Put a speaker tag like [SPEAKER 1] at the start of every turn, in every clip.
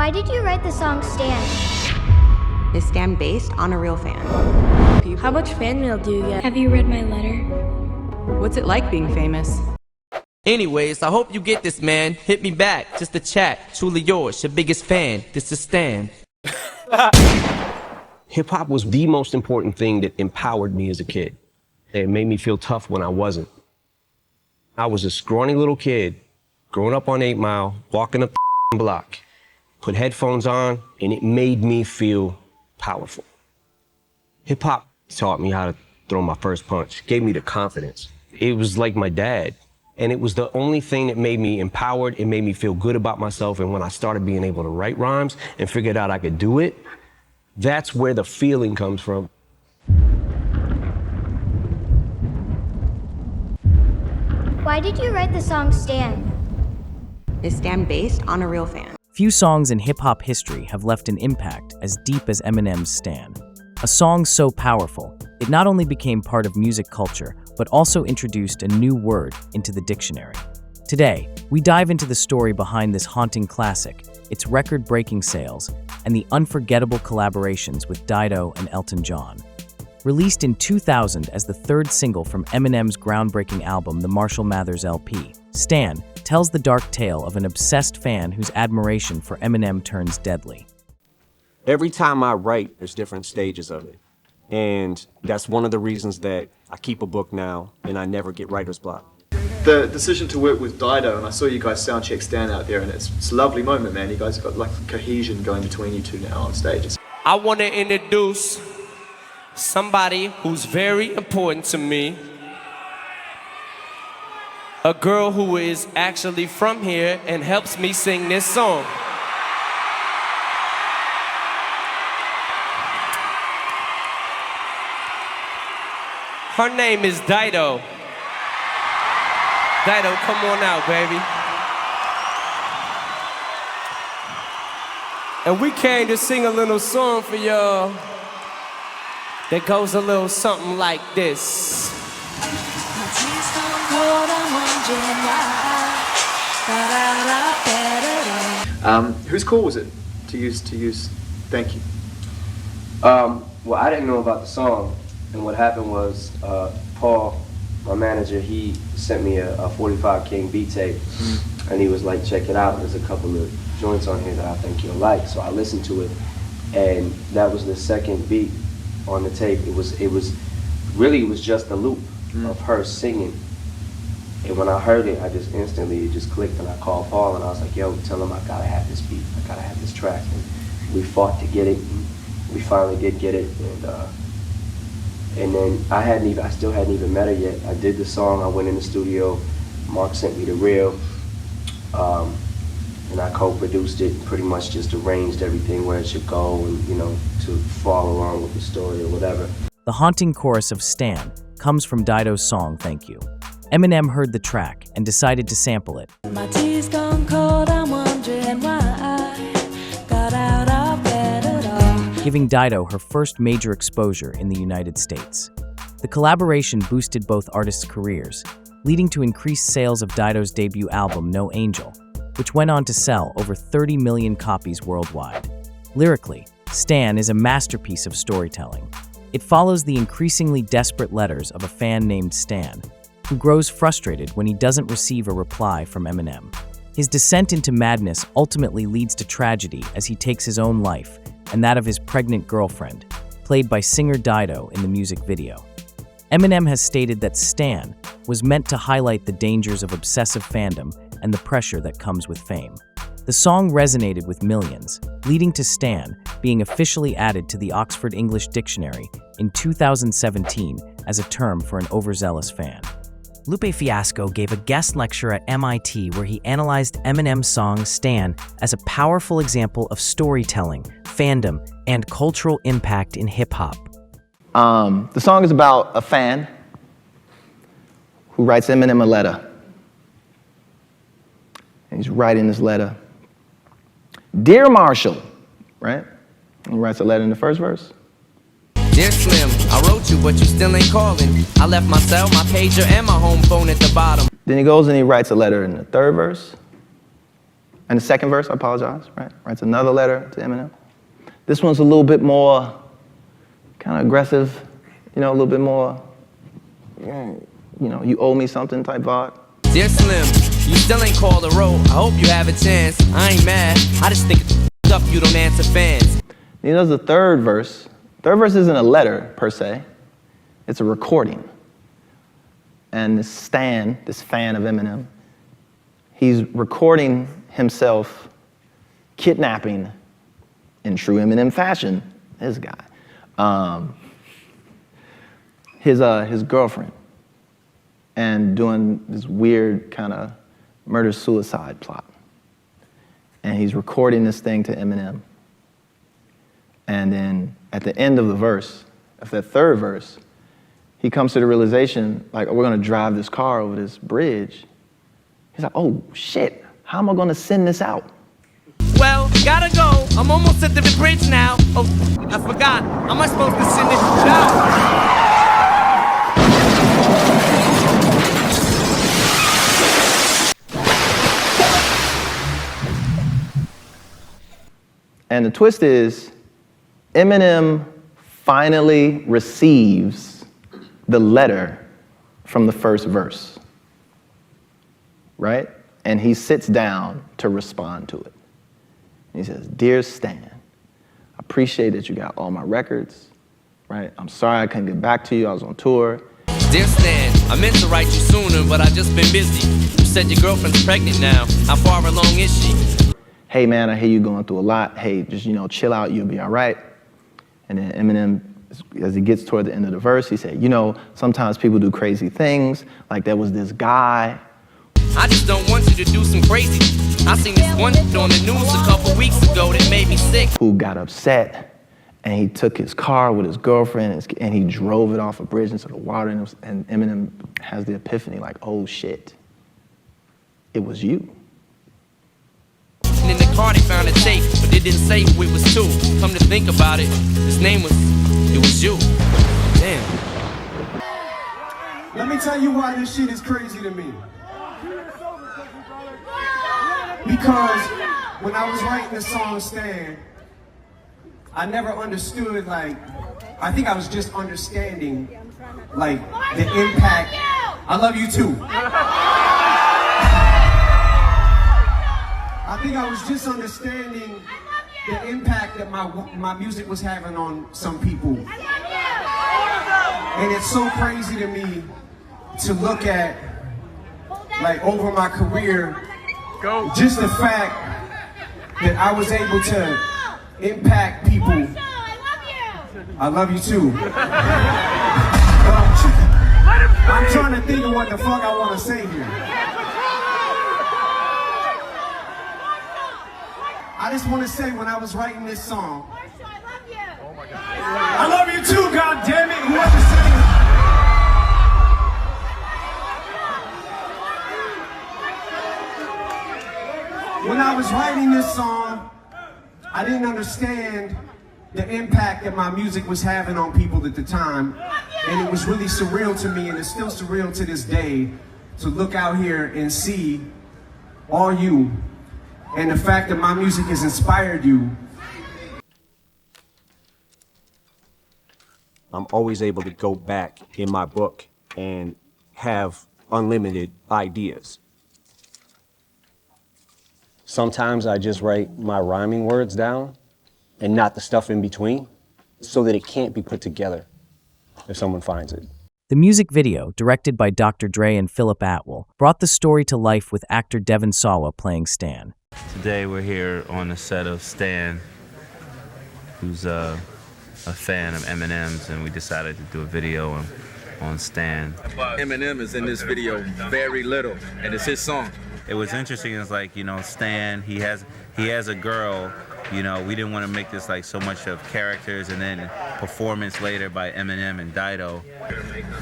[SPEAKER 1] Why did you write the song Stan?
[SPEAKER 2] Is Stan based on a real fan?
[SPEAKER 3] How much fan mail do you get?
[SPEAKER 4] Have you read my letter?
[SPEAKER 2] What's it like being famous?
[SPEAKER 5] Anyways, I hope you get this, man. Hit me back, just a chat. Truly yours, your biggest fan. This is Stan.
[SPEAKER 6] Hip-hop was the most important thing that empowered me as a kid. It made me feel tough when I wasn't. I was a scrawny little kid, growing up on 8 Mile, walking up the block, put headphones on, and it made me feel powerful. Hip-hop taught me how to throw my first punch, gave me the confidence. It was like my dad, and it was the only thing that made me empowered. It made me feel good about myself, and when I started being able to write rhymes and figured out I could do it, that's where the feeling comes from.
[SPEAKER 1] Why did you write the song Stan?
[SPEAKER 2] Is Stan based on a real fan?
[SPEAKER 7] Few songs in hip-hop history have left an impact as deep as Eminem's Stan. A song so powerful, it not only became part of music culture, but also introduced a new word into the dictionary. Today, we dive into the story behind this haunting classic, its record-breaking sales, and the unforgettable collaborations with Dido and Elton John. Released in 2000 as the third single from Eminem's groundbreaking album, the Marshall Mathers LP, Stan tells the dark tale of an obsessed fan whose admiration for Eminem turns deadly.
[SPEAKER 6] Every time I write, there's different stages of it. And that's one of the reasons that I keep a book now and I never get writer's block.
[SPEAKER 8] The decision to work with Dido, and I saw you guys soundcheck Stan out there, and it's a lovely moment, man. You guys have got like cohesion going between you two now on stage.
[SPEAKER 5] I want to introduce somebody who's very important to me. A girl who is actually from here and helps me sing this song. Her name is Dido. Dido, come on out, baby. And we came to sing a little song for y'all that goes a little something like this.
[SPEAKER 8] Whose call was it to use Thank You?
[SPEAKER 9] Well, I didn't know about the song, and what happened was Paul, my manager, he sent me a 45 King beat tape, and he was like, check it out, there's a couple of joints on here that I think you'll like. So I listened to it, and that was the second beat on the tape. It was just a loop of her singing. And when I heard it, I just instantly, it just clicked, and I called Paul, and I was like, yo, tell him I gotta have this beat, I gotta have this track. And we fought to get it, and we finally did get it, and then I still hadn't even met her yet. I did the song, I went in the studio, Mark sent me the reel, and I co-produced it, pretty much just arranged everything where it should go, and to follow along with the story or whatever.
[SPEAKER 7] The haunting chorus of Stan comes from Dido's song, Thank You. Eminem heard the track and decided to sample it.
[SPEAKER 4] My tea's gone cold, I'm wondering why I got out of bed at all.
[SPEAKER 7] Giving Dido her first major exposure in the United States. The collaboration boosted both artists' careers, leading to increased sales of Dido's debut album, No Angel, which went on to sell over 30 million copies worldwide. Lyrically, Stan is a masterpiece of storytelling. It follows the increasingly desperate letters of a fan named Stan, who grows frustrated when he doesn't receive a reply from Eminem. His descent into madness ultimately leads to tragedy as he takes his own life and that of his pregnant girlfriend, played by singer Dido in the music video. Eminem has stated that Stan was meant to highlight the dangers of obsessive fandom and the pressure that comes with fame. The song resonated with millions, leading to Stan being officially added to the Oxford English Dictionary in 2017 as a term for an overzealous fan.
[SPEAKER 10] Lupe Fiasco gave a guest lecture at MIT where he analyzed Eminem's song Stan as a powerful example of storytelling, fandom, and cultural impact in hip-hop.
[SPEAKER 11] The song is about a fan who writes Eminem a letter. And he's writing this letter. Dear Marshall, right? He writes a letter in the first verse.
[SPEAKER 5] Dear Slim, I wrote you, but you still ain't calling. I left my cell, my pager, and my home phone at the bottom.
[SPEAKER 11] Then he goes and he writes a letter in the third verse. And the second verse, I apologize, right? Writes another letter to Eminem. This one's a little bit more kind of aggressive, you know, a little bit more, you know, you owe me something type vibe.
[SPEAKER 12] Dear Slim, you still ain't called a roll. I hope you have a chance. I ain't mad. I just think it's up you don't answer fans.
[SPEAKER 11] He does the third verse. Third verse isn't a letter, per se. It's a recording. And this Stan, this fan of Eminem, he's recording himself kidnapping, in true Eminem fashion, this guy, his girlfriend, and doing this weird kind of murder-suicide plot. And he's recording this thing to Eminem. And then at the end of the verse, of that third verse, he comes to the realization, like, we're gonna drive this car over this bridge. He's like, oh shit, how am I gonna send this out?
[SPEAKER 12] Well, gotta go. I'm almost at the bridge now. Oh, I forgot. How am I supposed to send it out?
[SPEAKER 11] And the twist is, Eminem finally receives the letter from the first verse, right? And he sits down to respond to it. He says, Dear Stan, I appreciate that you got all my records, right? I'm sorry I couldn't get back to you, I was on tour.
[SPEAKER 12] Dear Stan, I meant to write you sooner, but I've just been busy. You said your girlfriend's pregnant now. How far along is she?
[SPEAKER 11] Hey man, I hear you going through a lot. Hey, just, you know, chill out, you'll be all right. And then Eminem, as he gets toward the end of the verse, he said, you know, sometimes people do crazy things. Like there was this guy.
[SPEAKER 12] I just don't want you to do some crazy. I seen this one on the news a couple weeks ago that made me sick.
[SPEAKER 11] Who got upset, and he took his car with his girlfriend, and he drove it off a bridge into the water, and Eminem has the epiphany, like, oh shit, it was you.
[SPEAKER 12] And in the car they found a tape, but they didn't say who it was to. Come to think about it, his name was, it was you. Damn.
[SPEAKER 5] Let me tell you why this shit is crazy to me. Because when I was writing the song Stan, I never understood, like, I think I was just understanding, like, the impact. I love you too. I think I was just understanding the impact that my music was having on some people. And it's so crazy to me to look at, like, over my career, just the fact that I was able to impact people. I love you too. I'm trying to think of what the fuck I want to say here. I just want to say, when I was writing this song, I love you too, God damn it, whoever sang it. When I was writing this song, I didn't understand the impact that my music was having on people at the time. And it was really surreal to me, and it's still surreal to this day, to look out here and see all you, and the fact that my music has inspired you.
[SPEAKER 6] I'm always able to go back in my book and have unlimited ideas. Sometimes I just write my rhyming words down and not the stuff in between, so that it can't be put together if someone finds it.
[SPEAKER 7] The music video, directed by Dr. Dre and Philip Atwell, brought the story to life with actor Devon Sawa playing Stan.
[SPEAKER 13] Today we're here on the set of Stan, who's a fan of Eminem's, and we decided to do a video on Stan.
[SPEAKER 14] Eminem is in this video very little, and it's his song.
[SPEAKER 13] It was interesting. It's like, you know, Stan, he has a girl. You know, we didn't want to make this like so much of characters and then performance later by Eminem and Dido.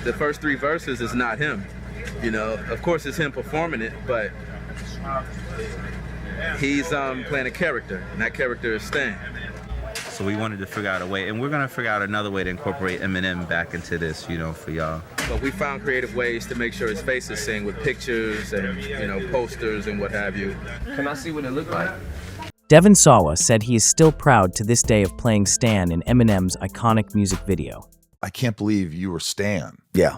[SPEAKER 14] The first three verses is not him. You know, of course it's him performing it, but he's playing a character, and that character is Stan.
[SPEAKER 13] So we wanted to figure out a way, and we're gonna figure out another way to incorporate Eminem back into this, you know, for y'all.
[SPEAKER 14] but we found creative ways to make sure his face is seen with pictures and, you know, posters and what have you.
[SPEAKER 8] Can I see what it looked like?
[SPEAKER 7] Devon Sawa said he is still proud to this day of playing Stan in Eminem's iconic music video.
[SPEAKER 15] I can't believe you were Stan.
[SPEAKER 16] Yeah.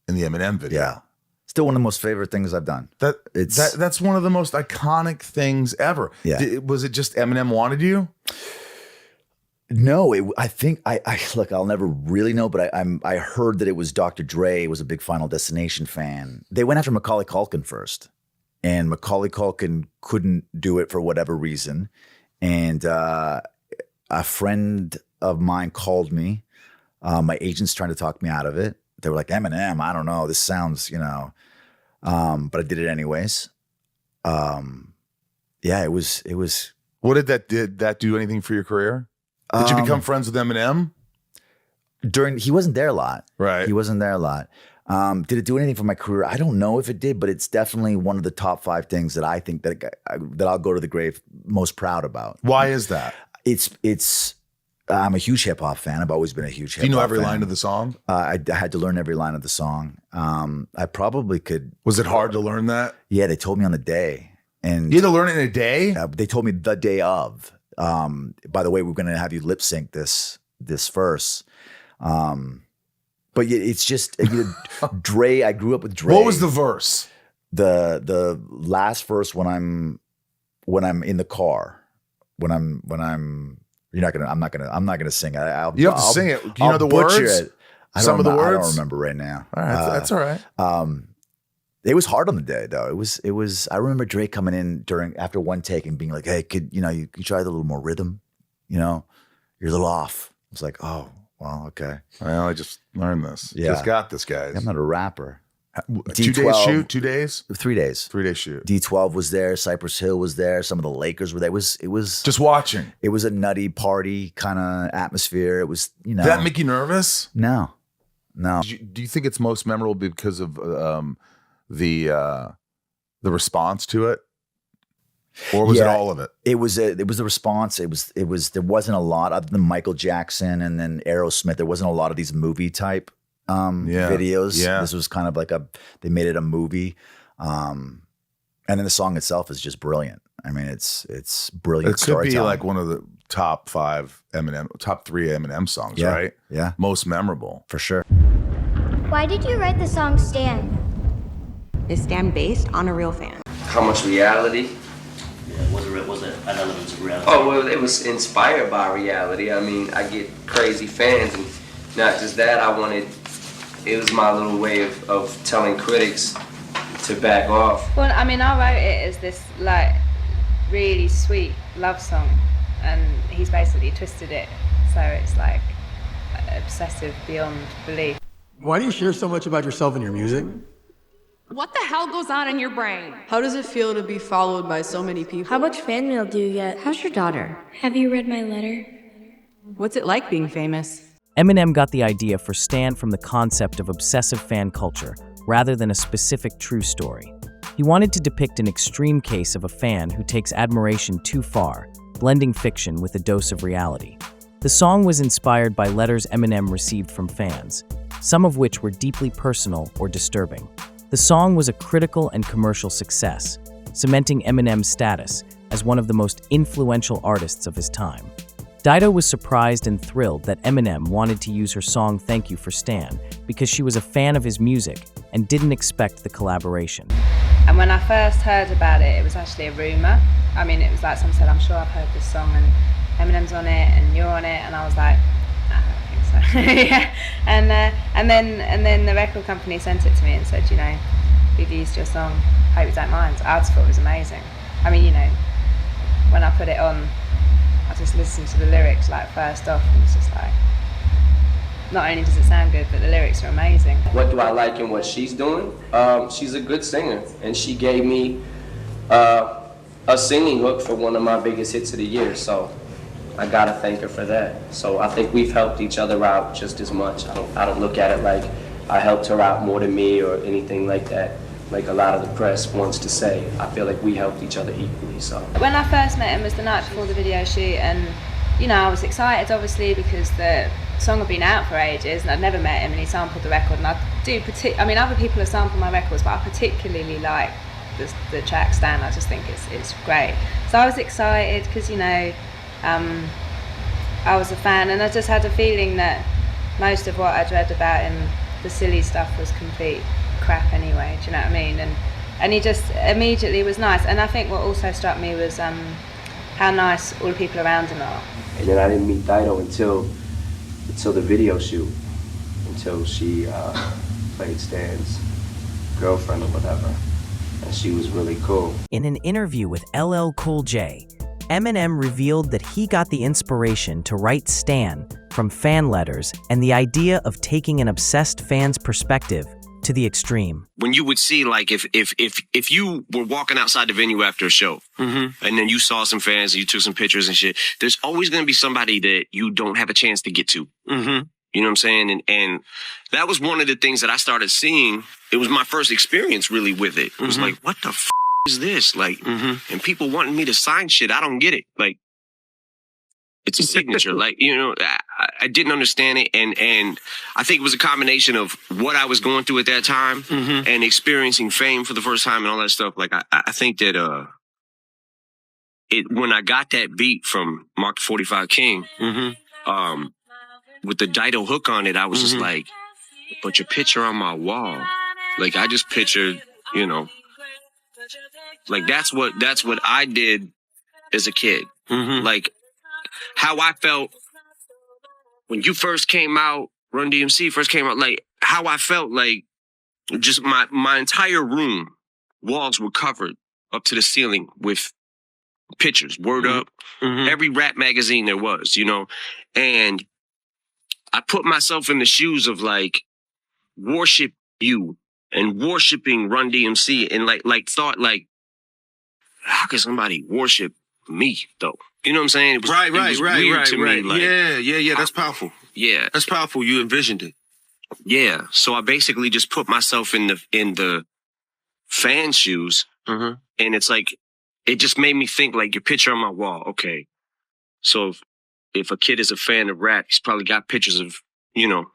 [SPEAKER 15] In the Eminem video.
[SPEAKER 16] Yeah. Still one of the most favorite things I've done.
[SPEAKER 15] That's one of the most iconic things ever.
[SPEAKER 16] Yeah.
[SPEAKER 15] Was it just Eminem wanted you?
[SPEAKER 16] No, I think look, I'll never really know, but I heard that it was Dr. Dre was a big Final Destination fan. They went after Macaulay Culkin first, and Macaulay Culkin couldn't do it for whatever reason. And a friend of mine called me. My agent's trying to talk me out of it. They were like, Eminem, I don't know. This sounds, you know, but I did it anyways. Yeah, it was.
[SPEAKER 15] What did that do anything for your career? Did you become friends with Eminem?
[SPEAKER 16] He wasn't there a lot.
[SPEAKER 15] Right.
[SPEAKER 16] He wasn't there a lot. Did it do anything for my career? I don't know if it did, but it's definitely one of the top 5 things that I think that I'll go to the grave most proud about.
[SPEAKER 15] Why is that?
[SPEAKER 16] I'm a huge hip hop fan. I've always been a huge hip hop fan.
[SPEAKER 15] Do you know every line of the song?
[SPEAKER 16] I had to learn every line of the song. I probably could.
[SPEAKER 15] Was it hard to learn that?
[SPEAKER 16] Yeah, they told me on the day. And
[SPEAKER 15] you had to learn it in a day?
[SPEAKER 16] They told me the day of. By the way, we're going to have you lip sync this verse. But it's just Dre. I grew up with Dre.
[SPEAKER 15] What was the verse?
[SPEAKER 16] The last verse when I'm in the car. I'm not gonna sing it.
[SPEAKER 15] You have to sing it. You know the words?
[SPEAKER 16] It.
[SPEAKER 15] Some of the words?
[SPEAKER 16] I don't remember right now.
[SPEAKER 15] All right, that's all right.
[SPEAKER 16] It was hard on the day though. It was. I remember Dre coming in after one take and being like, "Hey, could you try a little more rhythm? You know, you're a little off." I was like, "Oh, well, okay."
[SPEAKER 15] Well, I just learned this.
[SPEAKER 16] Yeah.
[SPEAKER 15] Just got this, guys.
[SPEAKER 16] I'm not a rapper.
[SPEAKER 15] 2 days shoot? 2 days?
[SPEAKER 16] 3 days.
[SPEAKER 15] 3 day shoot.
[SPEAKER 16] D12 was there. Cypress Hill was there. Some of the Lakers were there. It was
[SPEAKER 15] just watching.
[SPEAKER 16] It was a nutty party kind of atmosphere. It was,
[SPEAKER 15] Did that make you nervous?
[SPEAKER 16] No.
[SPEAKER 15] Do you think it's most memorable because of the response to it, or was it all of it?
[SPEAKER 16] It was the response. It was there wasn't a lot other than Michael Jackson and then Aerosmith. There wasn't a lot of these movie type videos.
[SPEAKER 15] Yeah.
[SPEAKER 16] This was kind of like they made it a movie. And then the song itself is just brilliant. I mean, it's brilliant.
[SPEAKER 15] It could be like one of the top 3 Eminem songs, right?
[SPEAKER 16] Yeah.
[SPEAKER 15] Most memorable.
[SPEAKER 16] For sure.
[SPEAKER 1] Why did you write the song Stan?
[SPEAKER 2] Is Stan based on a real fan?
[SPEAKER 9] How much reality?
[SPEAKER 17] Yeah, was it an element of reality?
[SPEAKER 9] Oh, well, it was inspired by reality. I mean, I get crazy fans, and not just that, it was my little way of telling critics to back off.
[SPEAKER 18] Well, I mean, I wrote it as this, like, really sweet love song, and he's basically twisted it, so it's, like, obsessive beyond belief.
[SPEAKER 19] Why do you share so much about yourself in your music?
[SPEAKER 20] What the hell goes on in your brain?
[SPEAKER 21] How does it feel to be followed by so many people?
[SPEAKER 3] How much fan mail do you get?
[SPEAKER 22] How's your daughter? Have you read my letter?
[SPEAKER 2] What's it like being famous?
[SPEAKER 7] Eminem got the idea for Stan from the concept of obsessive fan culture, rather than a specific true story. He wanted to depict an extreme case of a fan who takes admiration too far, blending fiction with a dose of reality. The song was inspired by letters Eminem received from fans, some of which were deeply personal or disturbing. The song was a critical and commercial success, cementing Eminem's status as one of the most influential artists of his time. Dido was surprised and thrilled that Eminem wanted to use her song Thank You for Stan because she was a fan of his music and didn't expect the collaboration.
[SPEAKER 18] And when I first heard about it, it was actually a rumor. I mean, it was like someone said, I'm sure I've heard this song and Eminem's on it and you're on it, and I was like, I don't think so. Yeah. And then the record company sent it to me and said, we've used your song, hope you don't mind. I just thought it was amazing. I mean, when I put it on, I just listened to the lyrics like first off, and it's just like, not only does it sound good, but the lyrics are amazing.
[SPEAKER 9] What do I like in what she's doing? She's a good singer, and she gave me a singing hook for one of my biggest hits of the year, so I gotta thank her for that. So I think we've helped each other out just as much. I don't look at it like I helped her out more than me or anything like that, like a lot of the press wants to say. I feel like we helped each other equally, so.
[SPEAKER 18] When I first met him was the night before the video shoot, and I was excited obviously because the song had been out for ages and I'd never met him, and he sampled the record, and I mean, other people have sampled my records, but I particularly like the track Stan. I just think it's great. So I was excited because, you know, I was a fan, and I just had a feeling that most of what I'd read about him, the silly stuff, was complete crap anyway. Do you know what I mean? And he just immediately was nice. And I think what also struck me was how nice all the people around him are.
[SPEAKER 9] And then I didn't meet Dido until the video shoot, until she played Stan's girlfriend or whatever, and she was really cool.
[SPEAKER 7] In an interview with LL Cool J, Eminem revealed that he got the inspiration to write Stan from fan letters and the idea of taking an obsessed fan's perspective to the extreme.
[SPEAKER 6] When you would see, like, if you were walking outside the venue after a show, and then you saw some fans and you took some pictures and shit, there's always going to be somebody that you don't have a chance to get to. You know what I'm saying? And that was one of the things that I started seeing. It was my first experience really with it. It was like, what the f is this? Like, and people wanting me to sign shit. I don't get it. Like, it's a signature. Like, you know, I didn't understand it. And I think it was a combination of what I was going through at that time and experiencing fame for the first time and all that stuff. Like, I think that when I got that beat from Mark the 45 King, with the Dido hook on it, I was just like, but your picture on my wall. Like, I just pictured, you know, like that's what I did as a kid. Like, how I felt when you first came out, Run DMC first came out, like how I felt, like just my entire room, walls were covered up to the ceiling with pictures, Word Up, every rap magazine there was, you know, and I put myself in the shoes of like worship you and worshiping Run DMC and like thought like, how can somebody worship me though? You know what I'm saying? It was,
[SPEAKER 4] Right.
[SPEAKER 6] weird to me. Like,
[SPEAKER 4] Yeah. That's powerful.
[SPEAKER 6] Yeah,
[SPEAKER 4] that's powerful. You envisioned it.
[SPEAKER 6] Yeah. So I basically just put myself in the fan shoes, and it's like it just made me think like your picture on my wall. Okay, so if a kid is a fan of rap, he's probably got pictures of, you know,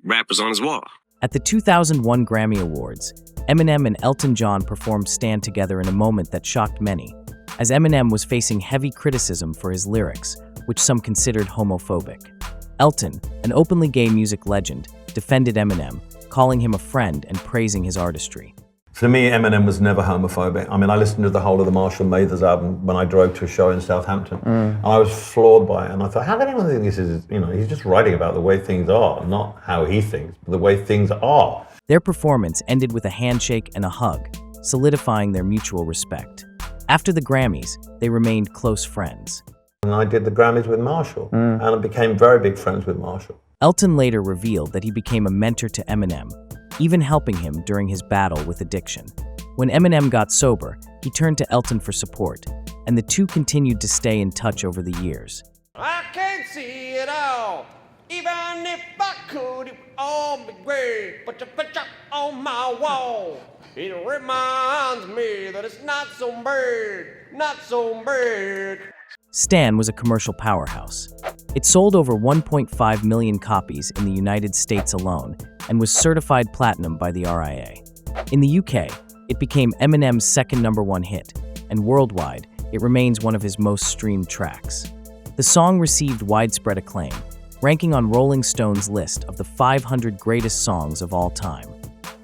[SPEAKER 6] rappers on his wall.
[SPEAKER 7] At the 2001 Grammy Awards, Eminem and Elton John performed Stand together in a moment that shocked many, as Eminem was facing heavy criticism for his lyrics, which some considered homophobic. Elton, an openly gay music legend, defended Eminem, calling him a friend and praising his artistry.
[SPEAKER 10] For me, Eminem was never homophobic. I mean, I listened to the whole of the Marshall Mathers album when I drove to a show in Southampton, and I was floored by it. And I thought, how can anyone think this is, you know, he's just writing about the way things are, not how he thinks, but the way things are.
[SPEAKER 7] Their performance ended with a handshake and a hug, solidifying their mutual respect. After the Grammys, they remained close friends.
[SPEAKER 10] And I did the Grammys with Marshall, and I became very big friends with Marshall.
[SPEAKER 7] Elton later revealed that he became a mentor to Eminem, even helping him during his battle with addiction. When Eminem got sober, he turned to Elton for support, and the two continued to stay in touch over the years.
[SPEAKER 23] I can't see it all, even if I could, it would all be great. But your picture on my wall, it reminds me that it's not so bad, not so bad.
[SPEAKER 7] Stan was a commercial powerhouse. It sold over 1.5 million copies in the United States alone and was certified platinum by the RIA. In the UK, it became Eminem's second #1 hit, and worldwide, it remains one of his most streamed tracks. The song received widespread acclaim, ranking on Rolling Stone's list of the 500 greatest songs of all time.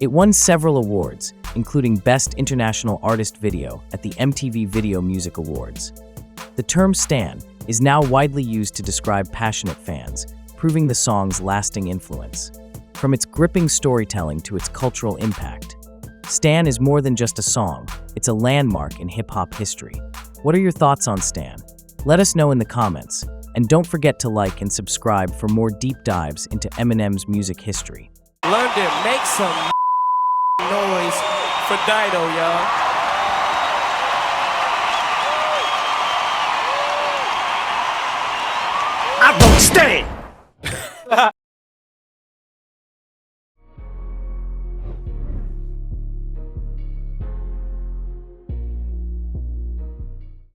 [SPEAKER 7] It won several awards, including Best International Artist Video at the MTV Video Music Awards. The term Stan is now widely used to describe passionate fans, proving the song's lasting influence. From its gripping storytelling to its cultural impact, Stan is more than just a song, it's a landmark in hip-hop history. What are your thoughts on Stan? Let us know in the comments, and don't forget to like and subscribe for more deep dives into Eminem's music history.
[SPEAKER 12] London, make some noise for Dido, y'all.
[SPEAKER 23] I won't stand.